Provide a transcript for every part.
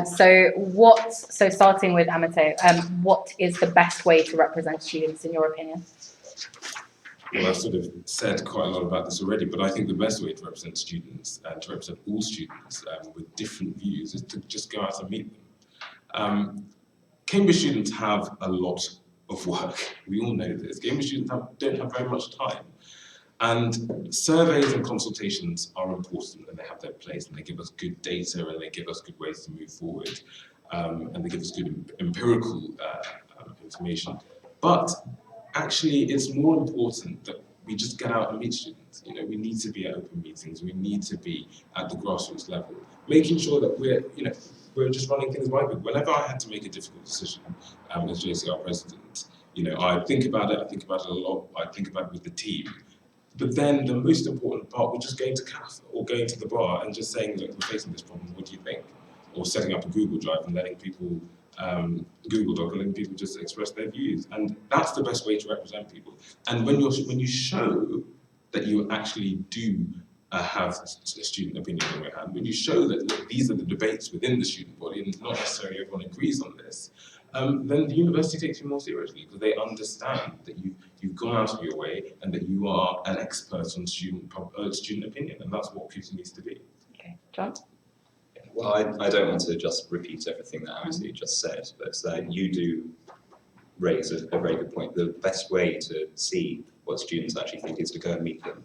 So starting with Amato, what is the best way to represent students in your opinion? Well, I've sort of said quite a lot about this already, but I think the best way to represent students and to represent all students with different views is to just go out and meet them. Cambridge students have a lot of work. We all know this. Cambridge students don't have very much time. And surveys and consultations are important, and they have their place, and they give us good data, and they give us good ways to move forward, and they give us good empirical information. But actually, it's more important that we just get out and meet students. You know, we need to be at open meetings. We need to be at the grassroots level, making sure that we're just running things right. Whenever I had to make a difficult decision as JCR president, I think about it. I think about it a lot. I think about it with the team. But then the most important part was just going to CAF or going to the bar and just saying, look, we're facing this problem, what do you think? Or setting up a Google Drive and letting people, Google Doc, and letting people just express their views. And that's the best way to represent people. And when you show that you actually do have a student opinion in your hand, when you show that, look, these are the debates within the student body and not necessarily everyone agrees on this, then the university takes you more seriously because they understand that you've gone out of your way and that you are an expert on student opinion, and that's what CUSU needs to be. Okay, John? Well, I don't want to just repeat everything that Amato just said, but you do raise a very good point. The best way to see what students actually think is to go and meet them,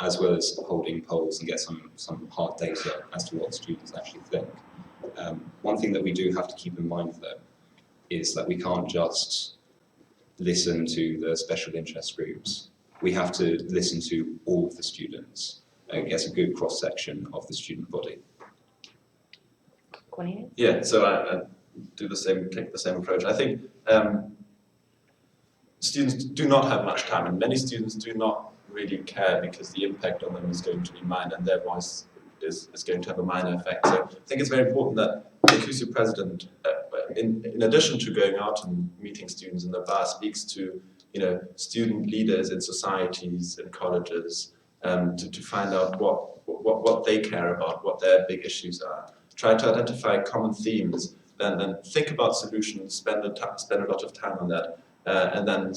as well as holding polls and get some hard data as to what students actually think. One thing that we do have to keep in mind, though, is that we can't just listen to the special interest groups. We have to listen to all of the students and get a good cross-section of the student body. Cornelius? Yeah, so I take the same approach. I think students do not have much time, and many students do not really care because the impact on them is going to be minor, and their voice is going to have a minor effect. So I think it's very important that the CUSU President, in addition to going out and meeting students in the bar, speaks to student leaders in societies and colleges to find out what they care about, what their big issues are. Try to identify common themes, then think about solutions, spend a lot of time on that, and then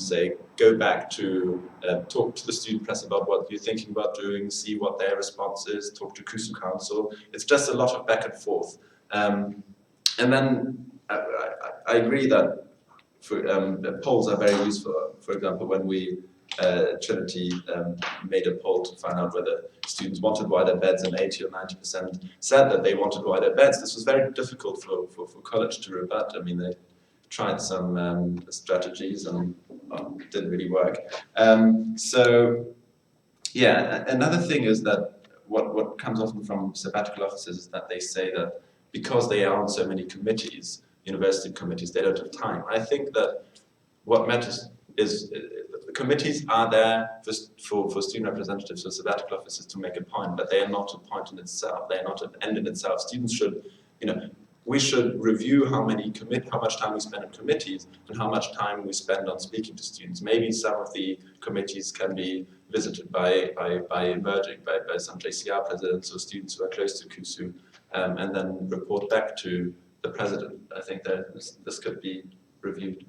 go back to talk to the student press about what you're thinking about doing, see what their response is, talk to CUSU Council. It's just a lot of back and forth. And then I agree that polls are very useful. For example, when we Trinity made a poll to find out whether students wanted wider beds, and 80 or 90% said that they wanted wider beds. This was very difficult for college to rebut. I mean, they tried some strategies and didn't really work. So yeah, another thing is that what comes often from sabbatical officers is that they say that because they are on so many committees, university committees, they don't have time. I think that what matters is the committees are there for student representatives, for sabbatical officers to make a point, but they are not a point in itself. They are not an end in itself. Students should, we should review how much time we spend on committees and how much time we spend on speaking to students. Maybe some of the committees can be visited by some JCR presidents or students who are close to CUSU, and then report back to the president. I think that this could be reviewed.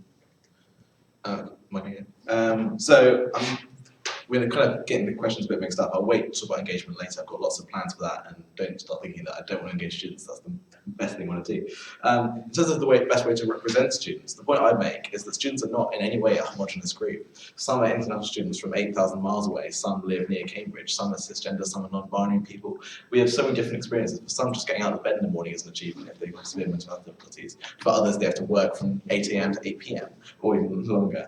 We're kind of getting the questions a bit mixed up. I'll wait to talk about engagement later. I've got lots of plans for that, and don't start thinking that I don't want to engage students. That's the best thing I want to do. In terms of the best way to represent students, the point I make is that students are not in any way a homogenous group. Some are international students from 8,000 miles away, some live near Cambridge, some are cisgender, some are non-binary people. We have so many different experiences. For some, just getting out of bed in the morning is an achievement if they've got severe mental health difficulties. For others, they have to work from 8 AM to 8 PM, or even longer.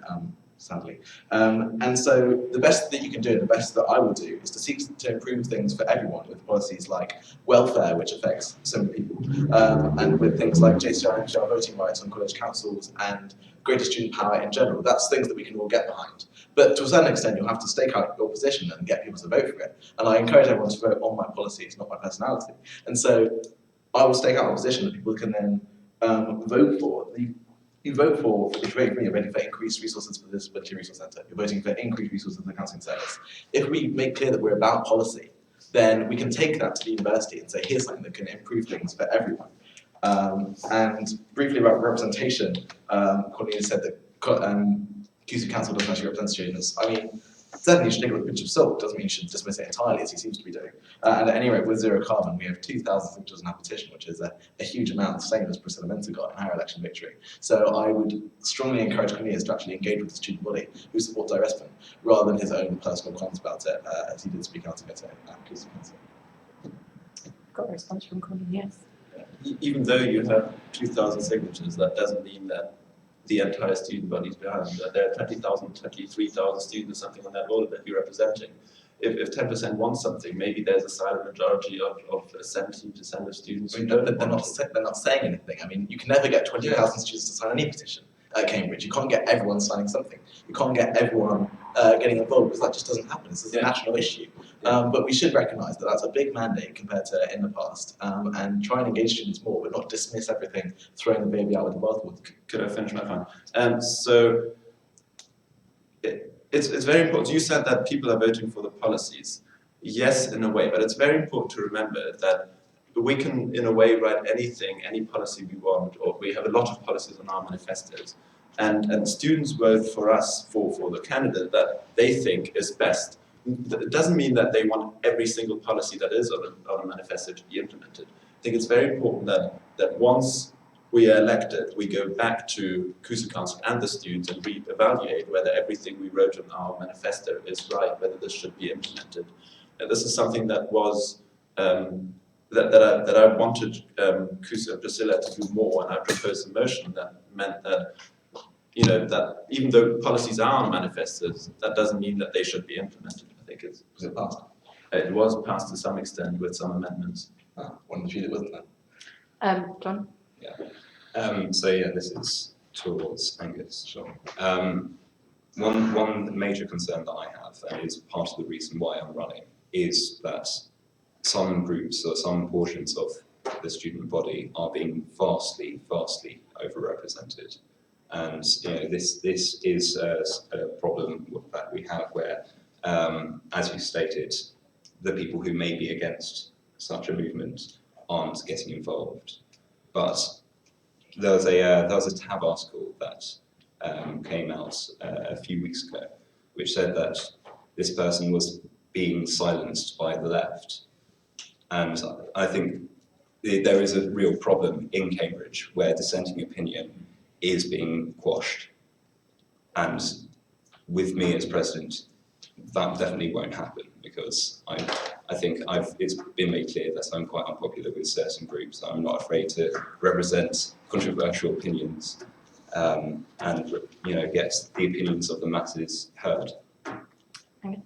Sadly. And so the best that you can do, and the best that I will do, is to seek to improve things for everyone with policies like welfare, which affects so many people, and with things like JCR voting rights on college councils and greater student power in general. That's things that we can all get behind. But to a certain extent, you'll have to stake out your position and get people to vote for it. And I encourage everyone to vote on my policies, not my personality. And so I will stake out a position that people can then vote for. You vote for, if you're voting for increased resources for the Disability Resource Centre, you're voting for increased resources for the counselling service. If we make clear that we're about policy, then we can take that to the university and say, here's something that can improve things for everyone. And briefly about representation, Cornelia said that CUSU Council doesn't actually represent students. I mean, certainly you should take it with a pinch of salt. Doesn't mean you should dismiss it entirely, as he seems to be doing. And at any rate, with zero carbon, we have 2,000 signatures on our petition, which is a huge amount, same as Priscilla Minter got in her election victory. So I would strongly encourage Cornelius to actually engage with the student body who supports divestment, rather than his own personal comments about it, as he did speak out of it at CUSU Council. Got a response from Cornelius. Even though you have 2,000 signatures, that doesn't mean that the entire student body is behind. There are 20,000, 23,000 students, something on that order that you're representing. If 10% want something, maybe there's a silent majority of 17% of students who don't They're not saying anything. I mean, you can never get 20,000 students to sign any petition at Cambridge. You can't get everyone signing something. You can't get everyone getting involved, because that just doesn't happen. This is a national issue. But we should recognise that that's a big mandate compared to in the past, and try and engage students more, but not dismiss everything, throwing the baby out with the bathwater. Could I finish my point? So it's very important. You said that people are voting for the policies. Yes, in a way, but it's very important to remember that we can, in a way, write anything, any policy we want, or we have a lot of policies on our manifestos. And students vote for us, for the candidate that they think is best. It doesn't mean that they want every single policy that is on a manifesto to be implemented. I think it's very important that once we are elected, we go back to CUSU Council and the students and re-evaluate whether everything we wrote on our manifesto is right, whether this should be implemented. And this is something that was that I wanted CUSU and Priscilla to do more, and I proposed a motion that meant that, you know, that even though policies are on manifestos, that doesn't mean that they should be implemented. I think it's... Was it passed? It was passed to some extent with some amendments. One of the few that wasn't there. John? So yeah, this is towards Angus. Sure. One major concern that I have, and is part of the reason why I'm running, is that some groups or some portions of the student body are being vastly overrepresented. And you know, this is a problem that we have where, as you stated, the people who may be against such a movement aren't getting involved. But there was a tab article that came out a few weeks ago, which said that this person was being silenced by the left. And I think there is a real problem in Cambridge where dissenting opinion is being quashed. And with me as president, that definitely won't happen, because I think it's been made clear that I'm quite unpopular with certain groups. I'm not afraid to represent controversial opinions and you know, get the opinions of the masses heard.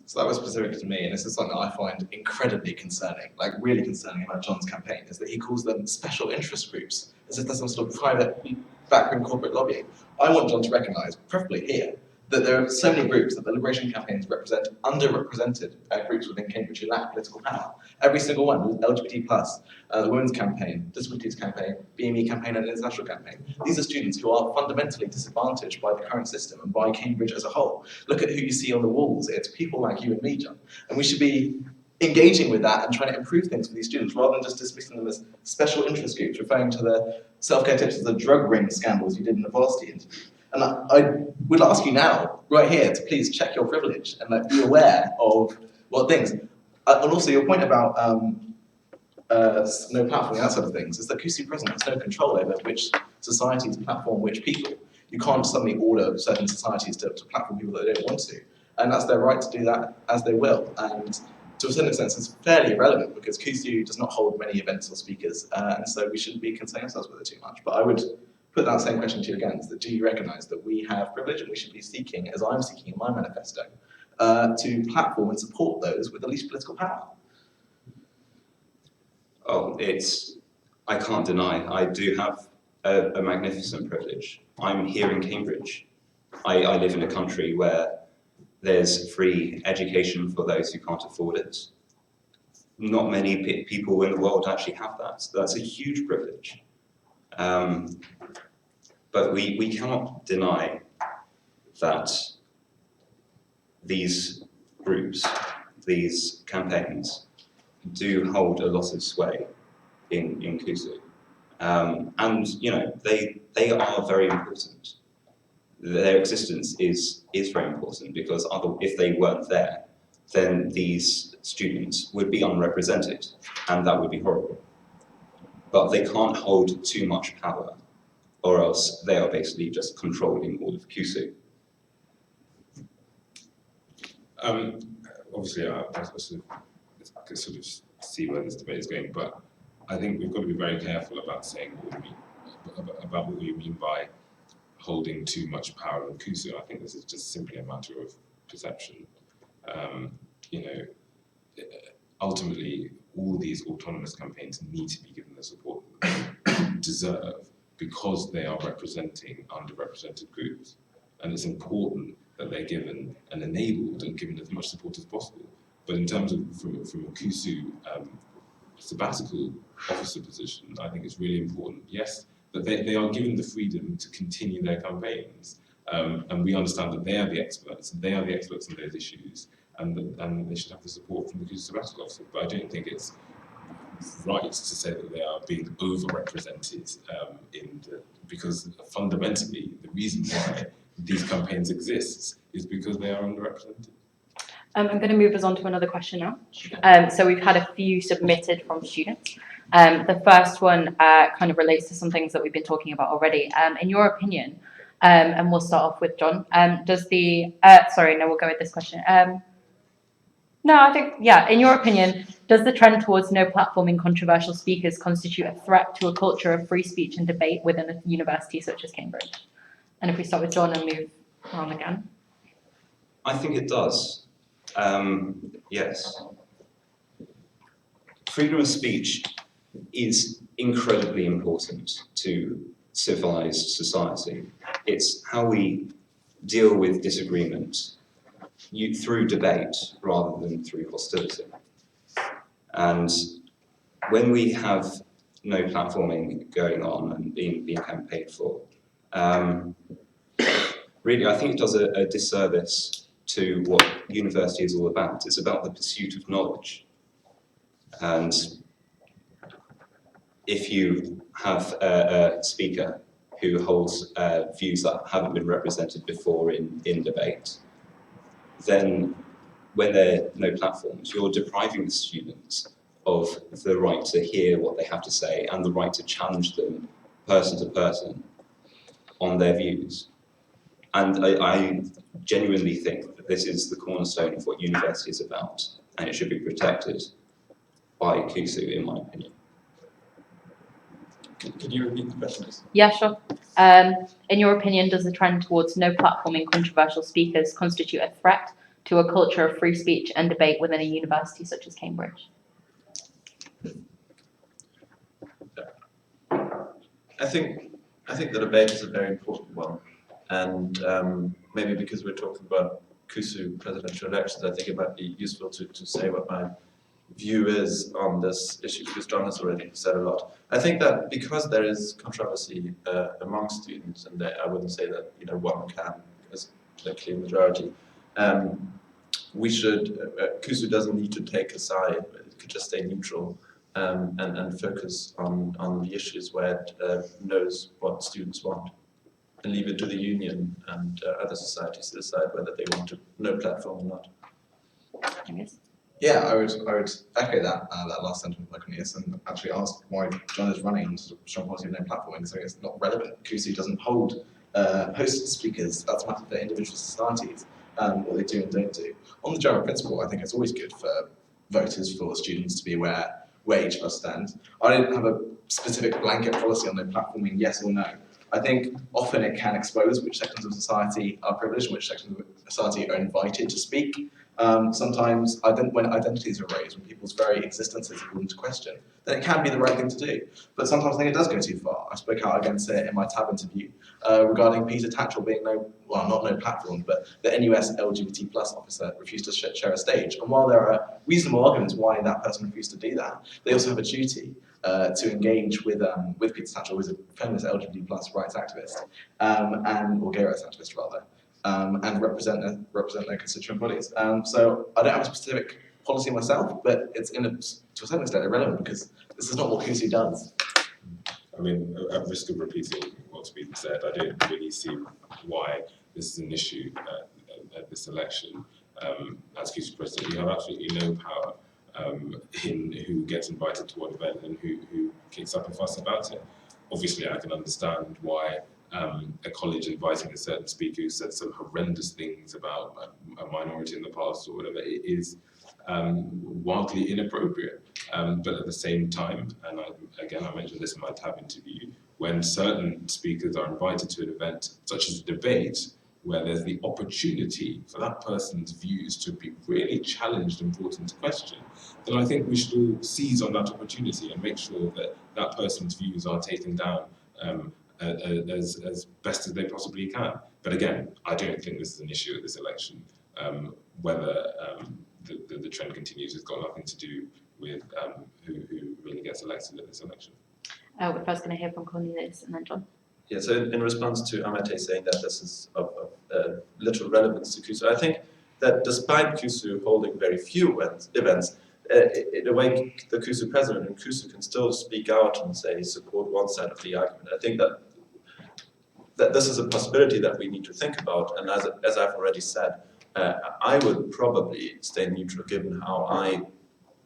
So that was specific to me, and this is something that I find incredibly concerning, like really concerning about John's campaign, is that he calls them special interest groups, as if there's some sort of private backroom corporate lobbying. I want John to recognise, preferably here, that there are so many groups that the Liberation campaigns represent underrepresented groups within Cambridge who lack political power. Every single one, LGBT+, the Women's Campaign, Disabilities Campaign, BME Campaign and International Campaign. These are students who are fundamentally disadvantaged by the current system and by Cambridge as a whole. Look at who you see on the walls. It's people like you and me, John. And we should be engaging with that and trying to improve things for these students, rather than just dismissing them as special interest groups, referring to the self-care tips as the drug ring scandals you did in the varsity interview. And I would ask you now, right here, to please check your privilege and be aware of what things. And also your point about no platform, that sort of things, is that CUSU President has no control over which societies platform which people. You can't suddenly order certain societies to platform people that they don't want to. And that's their right to do that as they will. And to a certain extent, it's fairly irrelevant, because CUSU does not hold many events or speakers, and so we shouldn't be concerning ourselves with it too much. But I would put that same question to you again, is that do you recognise that we have privilege, and we should be seeking, as I'm seeking in my manifesto, to platform and support those with the least political power? Oh, I can't deny, I do have a magnificent privilege. I'm here in Cambridge. I live in a country where there's free education for those who can't afford it. Not many people in the world actually have that. That's a huge privilege. But we cannot deny that these groups, these campaigns, do hold a lot of sway in CUSU. And you know, they are very important. Their existence is very important because if they weren't there, then these students would be unrepresented, and that would be horrible. But they can't hold too much power, or else they are basically just controlling all of CUSU. Obviously, I sort of see where this debate is going, but I think we've got to be very careful about saying what we mean by holding too much power in CUSU. I think this is just simply a matter of perception. You know, ultimately, all these autonomous campaigns need to be given the support that they deserve because they are representing underrepresented groups, and it's important that they're given and enabled and given as much support as possible. But in terms of from a CUSU sabbatical officer position, I think it's really important, yes, that they are given the freedom to continue their campaigns, and we understand that they are the experts on those issues, and they should have the support from the CUSU sabbatical officer. But I don't think it's right to say that they are being overrepresented because fundamentally the reason why these campaigns exist is because they are underrepresented. I'm going to move us on to another question now. So we've had a few submitted from students. The first one kind of relates to some things that we've been talking about already. In your opinion, and we'll start off with John, we'll go with this question. In your opinion, does the trend towards no platforming controversial speakers constitute a threat to a culture of free speech and debate within a university such as Cambridge? And if we start with John and move on again. I think it does. Yes. Freedom of speech is incredibly important to civilized society. It's how we deal with disagreement through debate rather than through hostility. And when we have no platforming going on and being campaigned for, really, I think it does a disservice to what university is all about. It's about the pursuit of knowledge. And if you have a speaker who holds views that haven't been represented before in debate, then when there are no platforms, you're depriving the students of the right to hear what they have to say and the right to challenge them person to person on their views. And I genuinely think that this is the cornerstone of what university is about, and it should be protected by CUSU, in my opinion. Could you repeat the question, please? Yeah, sure. In your opinion, does the trend towards no platforming controversial speakers constitute a threat to a culture of free speech and debate within a university such as Cambridge? I think the debate is a very important one, and maybe because we're talking about CUSU presidential elections, I think it might be useful to say what my view is on this issue, because John has already said a lot. I think that because there is controversy among students, and I wouldn't say that one can, as a clear majority, we should, CUSU doesn't need to take a side, it could just stay neutral and focus on the issues where it knows what students want, and leave it to the union and other societies to decide whether they want no platform or not. Yeah, I would echo that last sentence by Cornelius, and actually ask why John is running on strong policy of no platforming. So it's not relevant. CUSU doesn't host speakers. That's a matter for individual societies, what they do and don't do. On the general principle, I think it's always good for voters, for students to be aware where each of us stands. I don't have a specific blanket policy on no platforming, yes or no. I think often it can expose which sections of society are privileged, which sections of society are invited to speak. Sometimes when identities are raised, when people's very existences are called into question, then it can be the right thing to do. But sometimes I think it does go too far. I spoke out against it in my tab interview regarding Peter Tatchell being not no platform, but the NUS LGBT plus officer refused to share a stage. And while there are reasonable arguments why that person refused to do that, they also have a duty to engage with Peter Tatchell, who is a feminist LGBT plus rights activist, or gay rights activist rather. And represent their constituent bodies. So I don't have a specific policy myself, but it's to a certain extent irrelevant because this is not what CUSU does. I mean, at risk of repeating what's been said, I don't really see why this is an issue at this election. As CUSU President, you have absolutely no power in who gets invited to what event and who kicks up a fuss about it. Obviously, I can understand why a college inviting a certain speaker who said some horrendous things about a minority in the past or whatever, it is wildly inappropriate. But at the same time, and I mentioned this in my TAB interview, when certain speakers are invited to an event such as a debate, where there's the opportunity for that person's views to be really challenged and brought into question, then I think we should all seize on that opportunity and make sure that that person's views are taken down as best as they possibly can. But again, I don't think this is an issue at this election. Whether the trend continues has got nothing to do with who really gets elected at this election. We're first going to hear from Cornelius and then John. Yeah, so in response to Amate saying that this is of little relevance to CUSU, I think that despite CUSU holding very few events, in a way the CUSU President and CUSU can still speak out and say support one side of the argument. I think that this is a possibility that we need to think about, and as I've already said, I would probably stay neutral given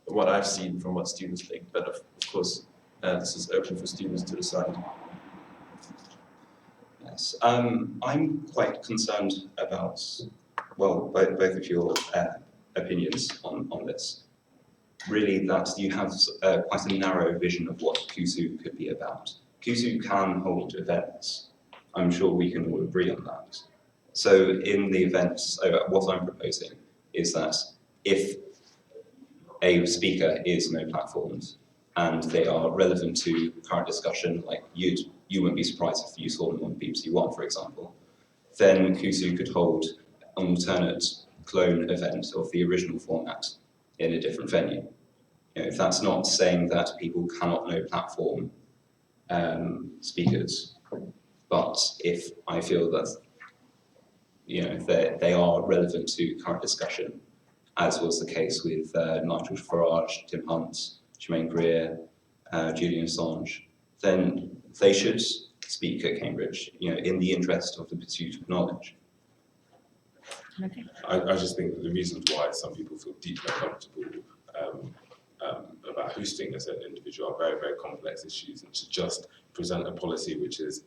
what I've seen from what students think, but of course this is open for students to decide. Yes, I'm quite concerned about, well, both of your opinions on this. Really, that you have quite a narrow vision of what CUSU could be about. CUSU can hold events. I'm sure we can all agree on that. So in the events, what I'm proposing is that if a speaker is no platformed and they are relevant to current discussion, like you wouldn't be surprised if you saw them on BBC One, for example, then CUSU could hold an alternate clone event of the original format in a different venue. You know, if that's not saying that people cannot no platform speakers, but if I feel that they are relevant to current discussion, as was the case with Nigel Farage, Tim Hunt, Germaine Greer, Julian Assange, then they should speak at Cambridge, in the interest of the pursuit of knowledge. Okay. I just think that the reasons why some people feel deeply uncomfortable about hosting a certain individual are very, very complex issues, and to just present a policy which is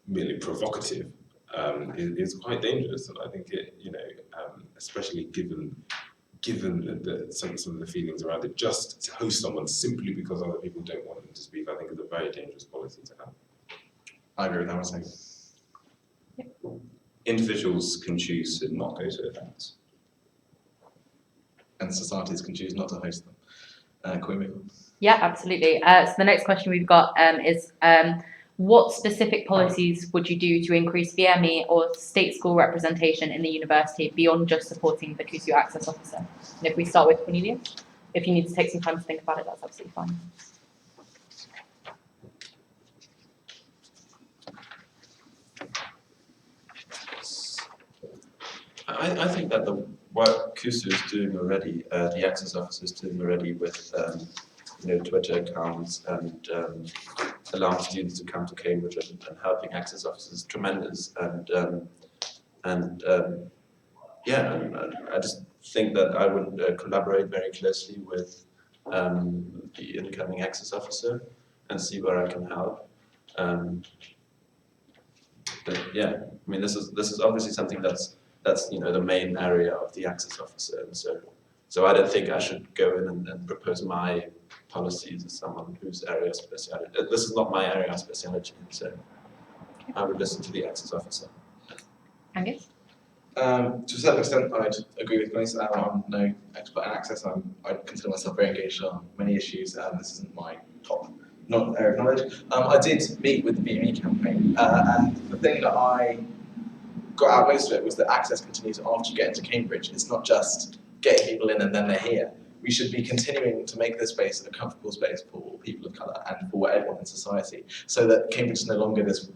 merely provocative is quite dangerous. And I think it, especially given some of the feelings around it, just to host someone simply because other people don't want them to speak, I think is a very dangerous policy to have. I agree with that one second. Individuals can choose to not go to events. And societies can choose not to host them. Can we move on? Yeah, absolutely. So the next question we've got is what specific policies would you do to increase BME or state school representation in the university beyond just supporting the CUSU Access Officer? And if we start with Cornelia, if you need to take some time to think about it, that's absolutely fine. I think that the work CUSU is doing already, the Access Officer is doing already with Twitter accounts and allowing students to come to Cambridge and helping Access Officers is tremendous. And I just think that I would collaborate very closely with the incoming Access Officer and see where I can help. But yeah, I mean, this is obviously something that's the main area of the Access Officer, and so I don't think I should go in and propose my policies as someone whose area of speciality. This is not my area of speciality, so I would listen to the Access Officer. Angus? To a certain extent, I'd agree with Grace. I'm no expert in access. I consider myself very engaged on many issues. This isn't my top area of knowledge. I did meet with the BME campaign, and the thing that I got out most of it was that access continues after you get into Cambridge. It's not just getting people in and then they're here. We should be continuing to make this space a comfortable space for people of colour and for everyone in society, so that Cambridge is no longer this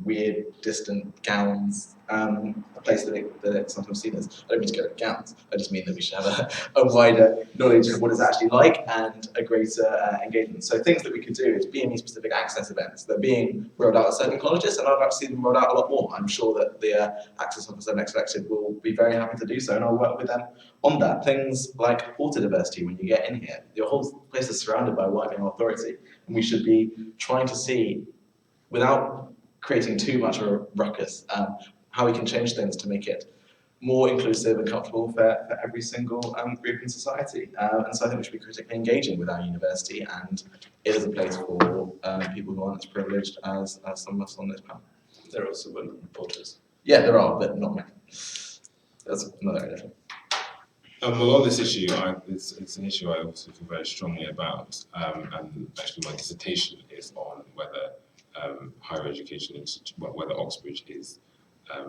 weird, distant gowns, a place that it's sometimes seen as. I don't mean to go to gowns, I just mean that we should have a wider knowledge of what it's actually like and a greater engagement. So things that we could do is BME specific access events. They're being rolled out at certain colleges, and I'd like to see them rolled out a lot more. I'm sure that the access officer next elected will be very happy to do so, and I'll work with them on that. Things like auto diversity. When you get in here, your whole place is surrounded by white male authority, and we should be trying to see, without creating too much of a ruckus, how we can change things to make it more inclusive and comfortable for every single group in society. And so I think we should be critically engaging with our university, and it is a place for people who aren't as privileged as some of us on this panel. There are also women reporters. Yeah, there are, but not many. That's another area. Well, on this issue, it's an issue I also feel very strongly about, and actually my dissertation is on whether higher education, whether Oxbridge is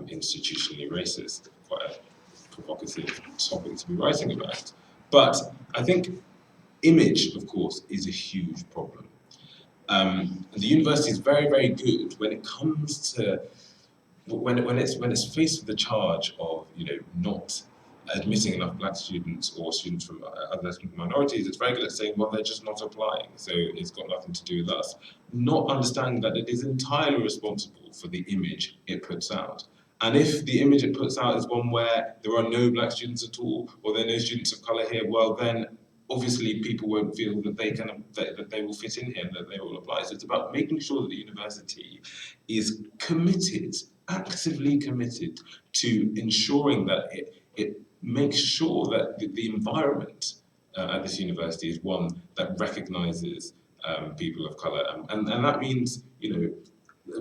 institutionally racist. Quite a provocative topic to be writing about. But I think image, of course, is a huge problem. The university is very, very good when it comes to when it's faced with the charge of not admitting enough black students or students from other ethnic minorities. It's very good at saying, well, they're just not applying, so it's got nothing to do with us. Not understanding that it is entirely responsible for the image it puts out. And if the image it puts out is one where there are no black students at all, or there are no students of colour here, well then obviously people won't feel that they can that they will fit in here and that they will apply. So it's about making sure that the university is committed, actively committed to ensuring that it makes sure that the environment at this university is one that recognises people of colour, and that means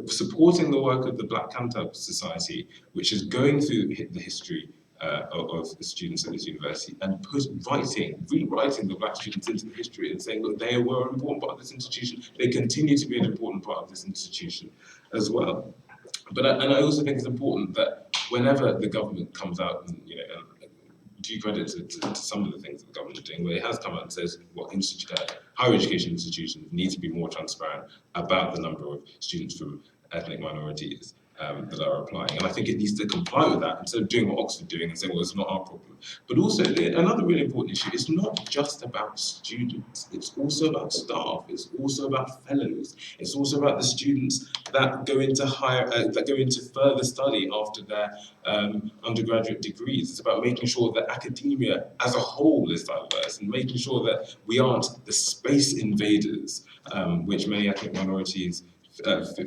supporting the work of the Black Cantab Society, which is going through the history of the students at this university and rewriting the black students into the history and saying, look, they were an important part of this institution, they continue to be an important part of this institution as well. But I also think it's important that whenever the government comes out and due credit to some of the things that the government is doing, where it has come out and says, well, higher education institutions need to be more transparent about the number of students from ethnic minorities that are applying. And I think it needs to comply with that instead of doing what Oxford doing and saying, well, it's not our problem. But also, another really important issue, it's not just about students, it's also about staff, it's also about fellows, it's also about the students that go into further study after their undergraduate degrees. It's about making sure that academia as a whole is diverse and making sure that we aren't the space invaders, which many ethnic minorities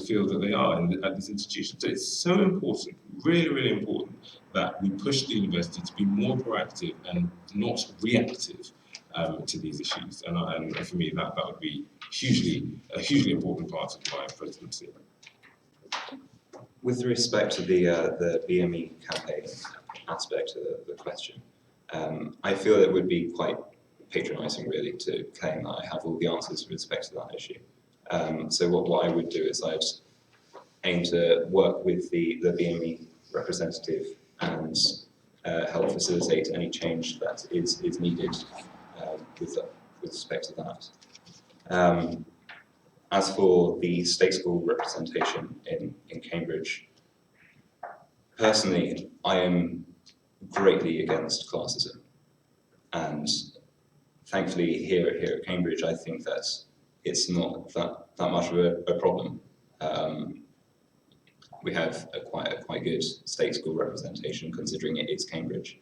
feel that they are at this institution. So it's so important, really, really important, that we push the university to be more proactive and not reactive to these issues. And for me, that would be a hugely important part of my presidency. With respect to the BME campaign aspect of the question, I feel it would be quite patronising, really, to claim that I have all the answers with respect to that issue. So what I would do is I'd aim to work with the BME representative and help facilitate any change that is needed with respect to that. As for the state school representation in Cambridge, personally, I am greatly against classism, and thankfully here at Cambridge, I think that it's not that much of a problem. We have a quite good state school representation, considering it is Cambridge.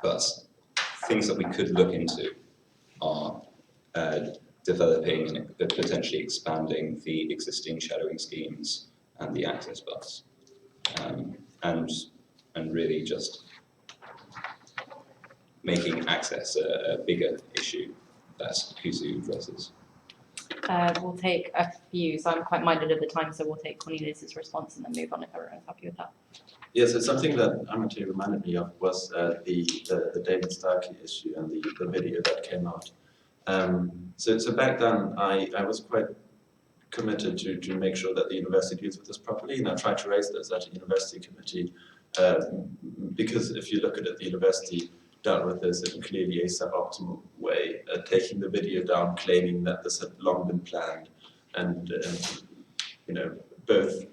But things that we could look into are developing and potentially expanding the existing shadowing schemes and the access bus, and really just making access a bigger issue that CUSU addresses. We'll take a few, so I'm quite minded of the time, so we'll take Cornelius's response and then move on if everyone's happy with that. Yes, it's something that Amity reminded me of was the David Starkey issue and the video that came out. So back then, I was quite committed to make sure that the university deals with this properly, and I tried to raise this at a university committee, because if you look at it, the university dealt with this in clearly a suboptimal way, taking the video down, claiming that this had long been planned, and both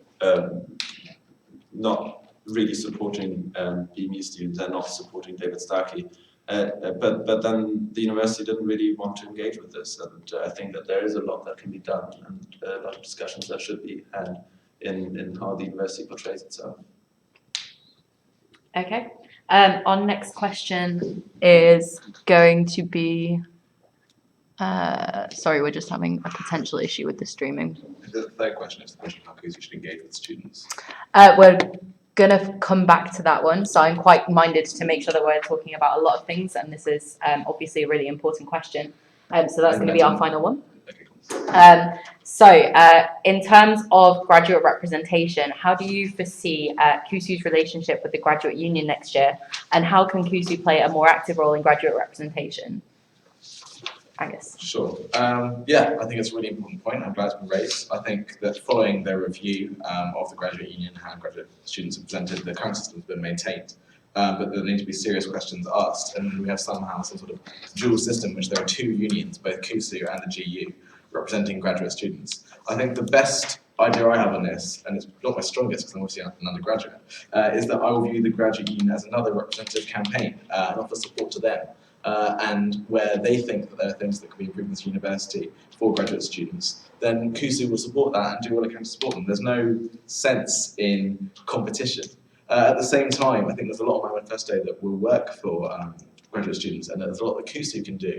not really supporting BME students and not supporting David Starkey. But then the university didn't really want to engage with this, and I think that there is a lot that can be done and a lot of discussions that should be had in how the university portrays itself. Okay. Our next question is going to be, sorry, we're just having a potential issue with the streaming. The third question is the question of how CUSU should engage with students. We're going to come back to that one. So I'm quite minded to make sure that we're talking about a lot of things. And this is obviously a really important question. So that's going to be our final one. Okay, cool. In terms of graduate representation, how do you foresee CUSU's relationship with the graduate union next year? And how can CUSU play a more active role in graduate representation? Angus. Sure. Yeah, I think it's a really important point. I'm glad it's been raised. I think that following the review of the graduate union, how graduate students are presented, the current system has been maintained. But there need to be serious questions asked, and we have somehow some sort of dual system, which there are two unions, both CUSU and the GU, representing graduate students. I think the best idea I have on this, and it's not my strongest because I'm obviously an undergraduate, is that I will view the graduate union as another representative campaign and offer support to them. And where they think that there are things that can be improved in this university for graduate students, then CUSU will support that and do all it can to support them. There's no sense in competition. At the same time, I think there's a lot of my manifesto that will work for graduate students, and there's a lot that CUSU can do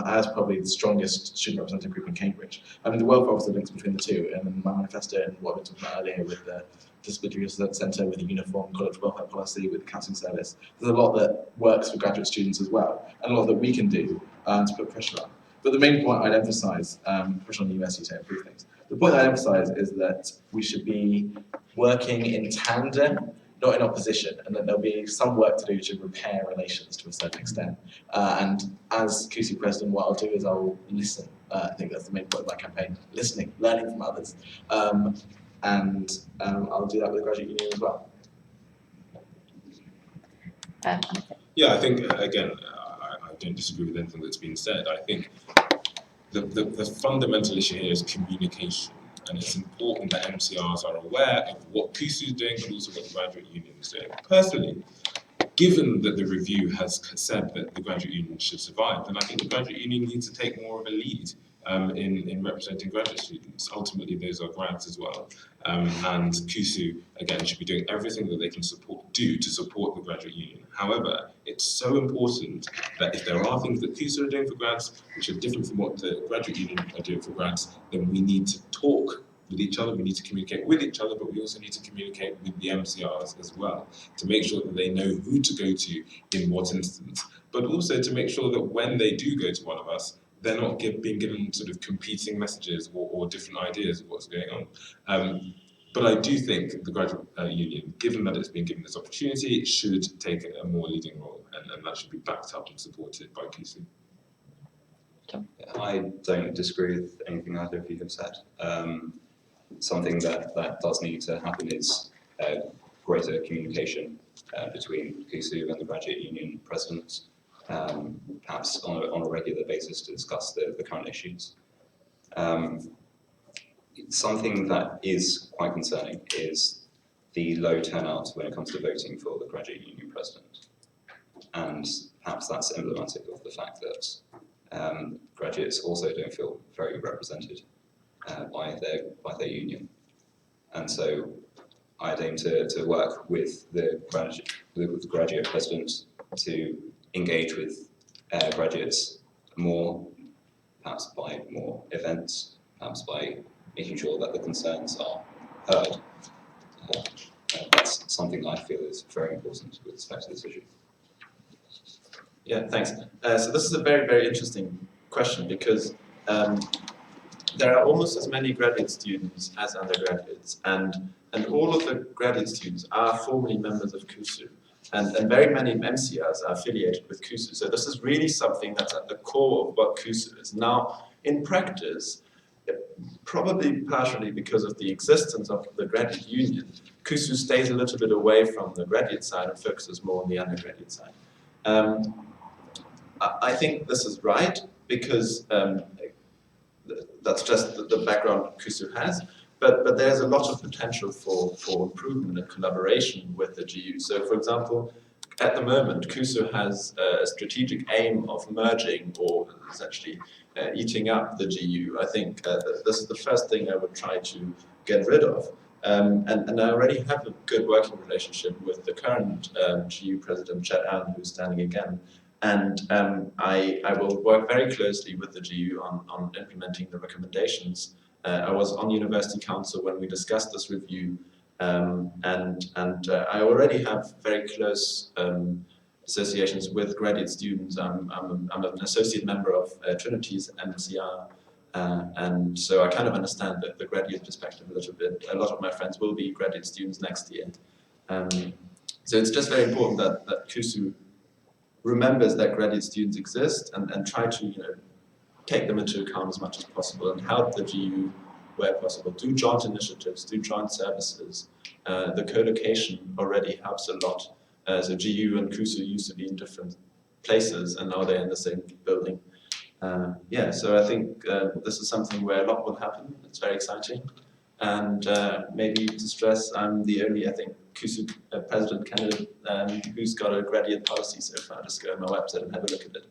as probably the strongest student representative group in Cambridge. I mean, the welfare officer links between the two, and my manifesto and what we talked about earlier with the Disability Research Centre, with the uniform college welfare policy, with the counselling service. There's a lot that works for graduate students as well, and a lot that we can do to put pressure on. But the main point I'd emphasise, pressure on the university to improve things. The point I'd emphasise is that we should be working in tandem, not in opposition, and that there'll be some work to do to repair relations to a certain extent. And as CUSU President, what I'll do is I'll listen. I think that's the main point of my campaign, listening, learning from others. And I'll do that with the graduate union as well. Yeah, I think, again, I don't disagree with anything that's been said. I think the fundamental issue here is communication. And it's important that MCRs are aware of what CUSU is doing, but also what the graduate union is doing. Personally, given that the review has said that the graduate union should survive, then I think the graduate union needs to take more of a lead in representing graduate students. Ultimately, those are grads as well. And CUSU, again, should be doing everything that they can do to support the graduate union. However, it's so important that if there are things that CUSU are doing for grads, which are different from what the graduate union are doing for grads, then we need to talk with each other, we need to communicate with each other, but we also need to communicate with the MCRs as well, to make sure that they know who to go to in what instance, but also to make sure that when they do go to one of us, they're not being given sort of competing messages or different ideas of what's going on. But I do think the graduate union, given that it's been given this opportunity, should take a more leading role, and that should be backed up and supported by CUSU. I don't disagree with anything either of you have said. Something that does need to happen is greater communication between CUSU and the graduate union presidents, perhaps on a regular basis to discuss the current issues. Something that is quite concerning is the low turnout when it comes to voting for the graduate union president. And perhaps that's emblematic of the fact that graduates also don't feel very represented by their union. And so I'd aim to work with the graduate president to engage with graduates more, perhaps by more events, perhaps by making sure that the concerns are heard. That's something I feel is very important with respect to this issue. Yeah, thanks. So this is a very, very interesting question because there are almost as many graduate students as undergraduates, and all of the graduate students are formerly members of CUSU, and very many MCRs are affiliated with CUSU. So this is really something that's at the core of what CUSU is. Now, in practice, probably partially because of the existence of the graduate union, CUSU stays a little bit away from the graduate side and focuses more on the undergraduate side. I think this is right because that's just the background CUSU has. but there's a lot of potential for improvement and collaboration with the GU. So, for example, at the moment, CUSU has a strategic aim of merging or essentially eating up the GU. I think this is the first thing I would try to get rid of. And I already have a good working relationship with the current GU President, Chet Allen, who's standing again. And I will work very closely with the GU on implementing the recommendations. I was on University Council when we discussed this review, and I already have very close associations with graduate students. I'm an associate member of Trinity's MCR, and so I kind of understand the graduate perspective a little bit. A lot of my friends will be graduate students next year. So it's just very important that CUSU remembers that graduate students exist and try to take them into account as much as possible and help the GU where possible. Do joint initiatives, do joint services. The co-location already helps a lot. So GU and CUSU used to be in different places and now they're in the same building. So I think this is something where a lot will happen. It's very exciting. And maybe to stress, I'm the only, I think, CUSU President candidate who's got a graduate policy so far. Just go on my website and have a look at it.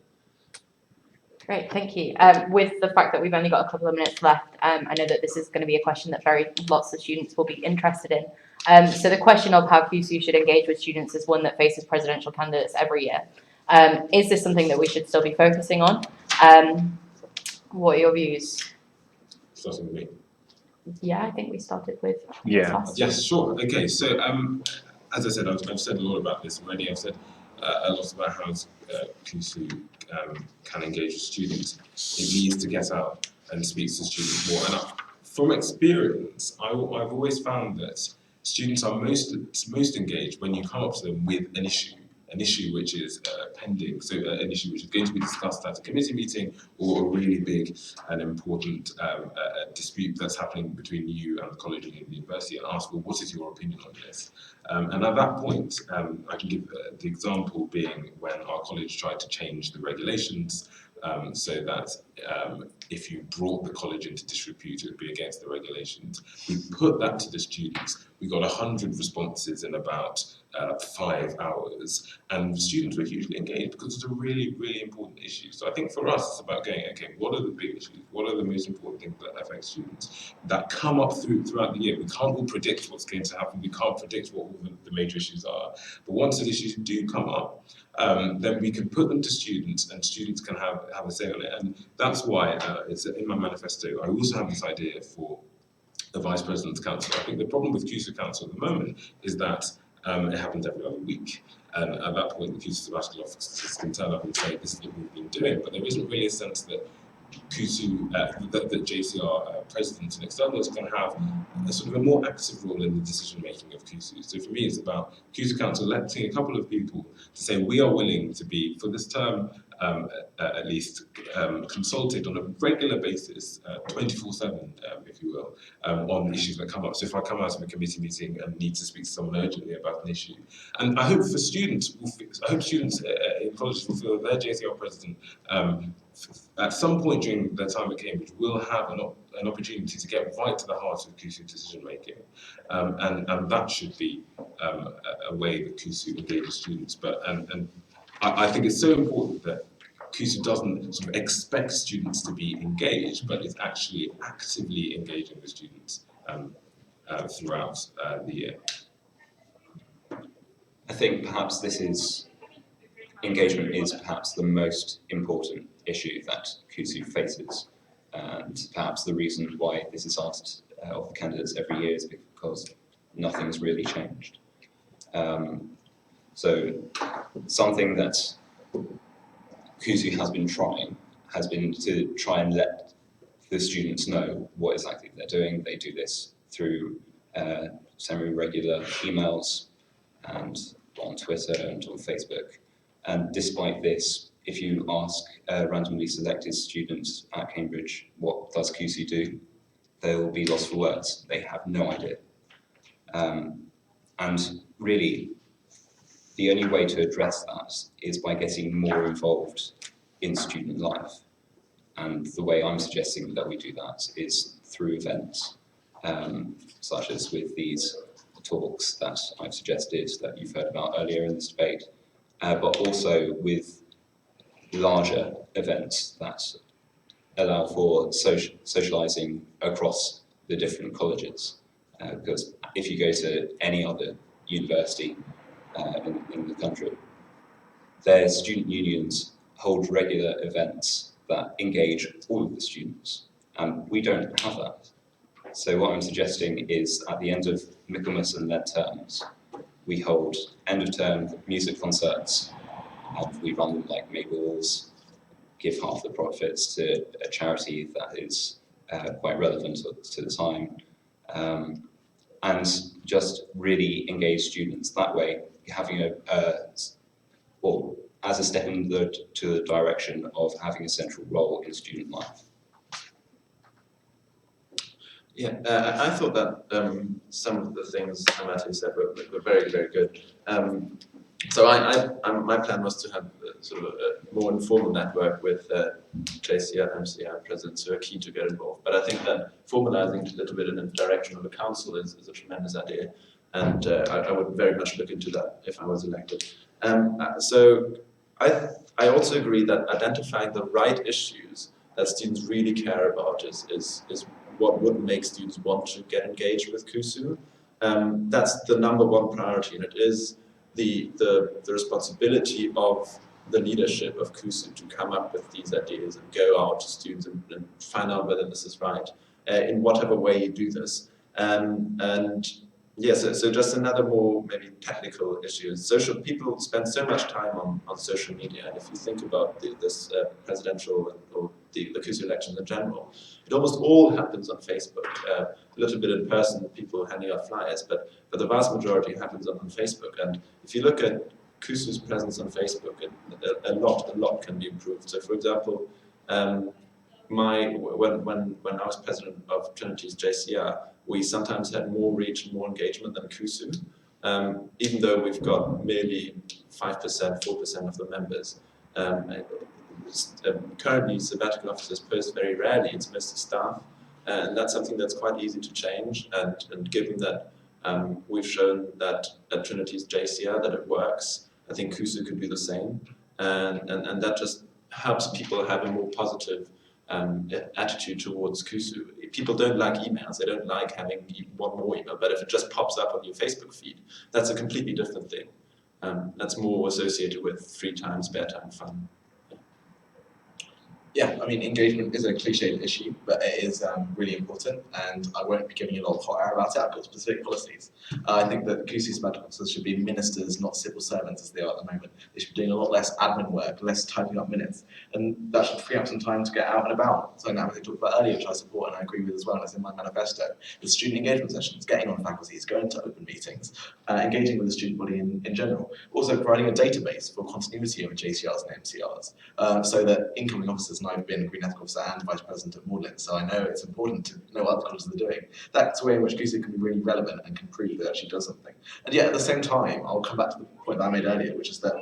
Great, thank you. With the fact that we've only got a couple of minutes left, I know that this is going to be a question that lots of students will be interested in. So the question of how CUSU should engage with students is one that faces presidential candidates every year. Is this something that we should still be focusing on? What are your views? Starting with me. Yeah, I think we started with. Yeah. Yes, sure. Okay, so as I said, I've said a lot about this already. I've said a lot about how CUSU can engage with students. It needs to get out and speak to students more. And from experience, I've always found that students are most engaged when you come up to them with an issue which is pending, so an issue which is going to be discussed at a committee meeting or a really big and important dispute that's happening between you and the college and the university, and ask, well, what is your opinion on this? And at that point, I can give the example being when our college tried to change the regulations so that if you brought the college into disrepute, it would be against the regulations. We put that to the students. We got 100 responses in about 5 hours, and the students were hugely engaged because it's a really, really important issue. So I think for us, it's about going, okay, what are the big issues? What are the most important things that affect students that come up throughout the year? We can't all predict what's going to happen. We can't predict what all the major issues are. But once the issues do come up, then we can put them to students, and students can have a say on it. And that's why it's in my manifesto. I also have this idea for the Vice President's Council. I think the problem with CUSU Council at the moment is that it happens every other week. And at that point, the CUSU sabbatical officers can turn up and say, this is what we've been doing. But there isn't really a sense that CUSU, that JCR presidents and externals can have a sort of a more active role in the decision making of CUSU. So for me, it's about CUSU Council electing a couple of people to say we are willing to be, for this term at least, consulted on a regular basis, 24/7, if you will, on issues that come up. So if I come out of a committee meeting and need to speak to someone urgently about an issue, and I hope for students, in colleges will feel that their JCR president at some point during their time at Cambridge will have an opportunity to get right to the heart of CUSU decision making, and that should be a way that CUSU engages students. But I think it's so important that CUSU doesn't sort of expect students to be engaged, but is actually actively engaging with students throughout the year. I think perhaps engagement is perhaps the most important issue that CUSU faces, and perhaps the reason why this is asked of the candidates every year is because nothing's really changed. So something that CUSU has been to try and let the students know what exactly they're doing. They do this through semi-regular emails and on Twitter and on Facebook. And despite this, if you ask randomly selected students at Cambridge, what does CUSU do? They will be lost for words. They have no idea. And really, the only way to address that is by getting more involved in student life. And the way I'm suggesting that we do that is through events. such as with these talks that I've suggested that you've heard about earlier in this debate, but also with larger events that allow for socialising across the different colleges. Because if you go to any other university in the country, their student unions hold regular events that engage all of the students, and we don't have that. So what I'm suggesting is at the end of Michaelmas and Lent terms, we hold end of term music concerts, and we run them like May balls, give half the profits to a charity that is quite relevant to the time, and just really engage students that way, having or as a step in to the direction of having a central role in student life. Yeah, I thought that some of the things Amate said were very, very good. So my plan was to have sort of a more informal network with JCR, MCR presidents who are keen to get involved. But I think that formalizing it a little bit in the direction of the council is a tremendous idea, and I would very much look into that if I was elected. So I also agree that identifying the right issues that students really care about is what would make students want to get engaged with CUSU. That's the #1 priority, and it is the responsibility of the leadership of CUSU to come up with these ideas and go out to students and find out whether this is right, in whatever way you do this. And yes, so just another more maybe technical issue. People spend so much time on social media, and if you think about this presidential or the CUSU elections in general, it almost all happens on Facebook. A little bit in person, people handing out flyers, but the vast majority happens on Facebook. And if you look at CUSU's presence on Facebook, a lot can be improved. So, for example, when I was president of Trinity's JCR, we sometimes had more reach and more engagement than CUSU, even though we've got merely 5%, 4% of the members. Currently, sabbatical officers post very rarely, it's mostly staff, and that's something that's quite easy to change, and given that we've shown that at Trinity's JCR that it works, I think CUSU could do the same, and that just helps people have a more positive attitude towards CUSU. People don't like emails, they don't like having one more email, but if it just pops up on your Facebook feed, that's a completely different thing. That's more associated with free time, spare time, fun. Yeah, I mean, engagement is a cliched issue, but it is really important, and I won't be giving you a lot of hot air about it. I've got specific policies. I think that CUSU sabbatical officers should be ministers, not civil servants as they are at the moment. They should be doing a lot less admin work, less typing up minutes, and that should free up some time to get out and about. So now, as I talked about earlier, which I support and I agree with as well, and it's in my manifesto, the student engagement sessions, getting on faculties, going to open meetings, engaging with the student body in general. Also providing a database for continuity of JCRs and MCRs, so that incoming officers, and I've been Green Ethical Officer and Vice President at Magdalen, so I know it's important to know what other colleges are doing. That's a way in which CUSU can be really relevant and can prove that it actually does something. And yet at the same time, I'll come back to the point that I made earlier, which is that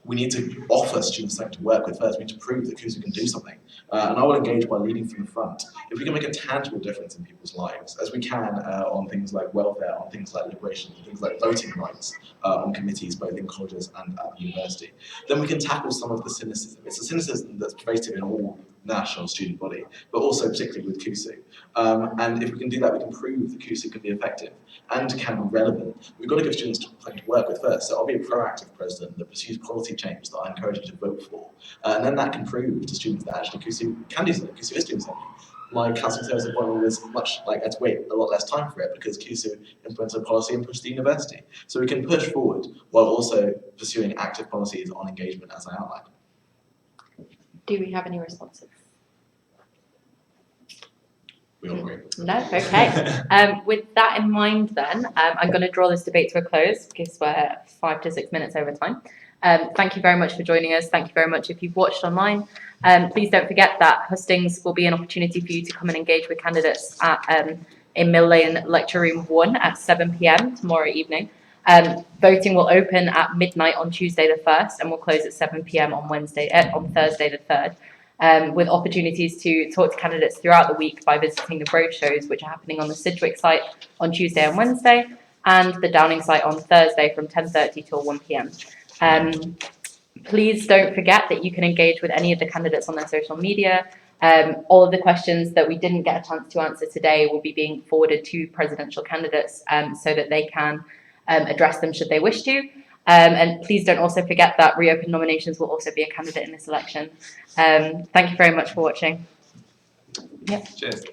we need to offer students something to work with first. We need to prove that CUSU can do something. And I will engage by leading from the front. If we can make a tangible difference in people's lives, as we can on things like welfare, on things like liberation, on things like voting rights, on committees, both in colleges and at the university, then we can tackle some of the cynicism. It's a cynicism that's pervasive in all national student body, but also particularly with CUSU. And if we can do that, we can prove that CUSU can be effective and can be relevant. We've got to give students something to work with first. So I'll be a proactive president that pursues policy change that I encourage you to vote for. And then that can prove to students that actually CUSU can do something, CUSU is doing something. My counselling service appointment was much like I had to wait a lot less time for it because CUSU implemented policy and pushed the university. So we can push forward while also pursuing active policies on engagement as I outlined. Do we have any responses? We all agree. No? Okay. With that in mind then, I'm going to draw this debate to a close because we're 5 to 6 minutes over time. Thank you very much for joining us. Thank you very much if you've watched online. Please don't forget that hustings will be an opportunity for you to come and engage with candidates at, in Mill Lane Lecture Room 1 at 7 p.m. tomorrow evening. Voting will open at midnight on Tuesday the 1st and will close at 7 p.m. on Thursday the 3rd. with opportunities to talk to candidates throughout the week by visiting the roadshows, which are happening on the Sidgwick site on Tuesday and Wednesday, and the Downing site on Thursday from 10:30 till 1 p.m. Please don't forget that you can engage with any of the candidates on their social media. All of the questions that we didn't get a chance to answer today will be being forwarded to presidential candidates so that they can address them should they wish to. And please don't also forget that reopened nominations will also be a candidate in this election. Thank you very much for watching. Yep. Cheers.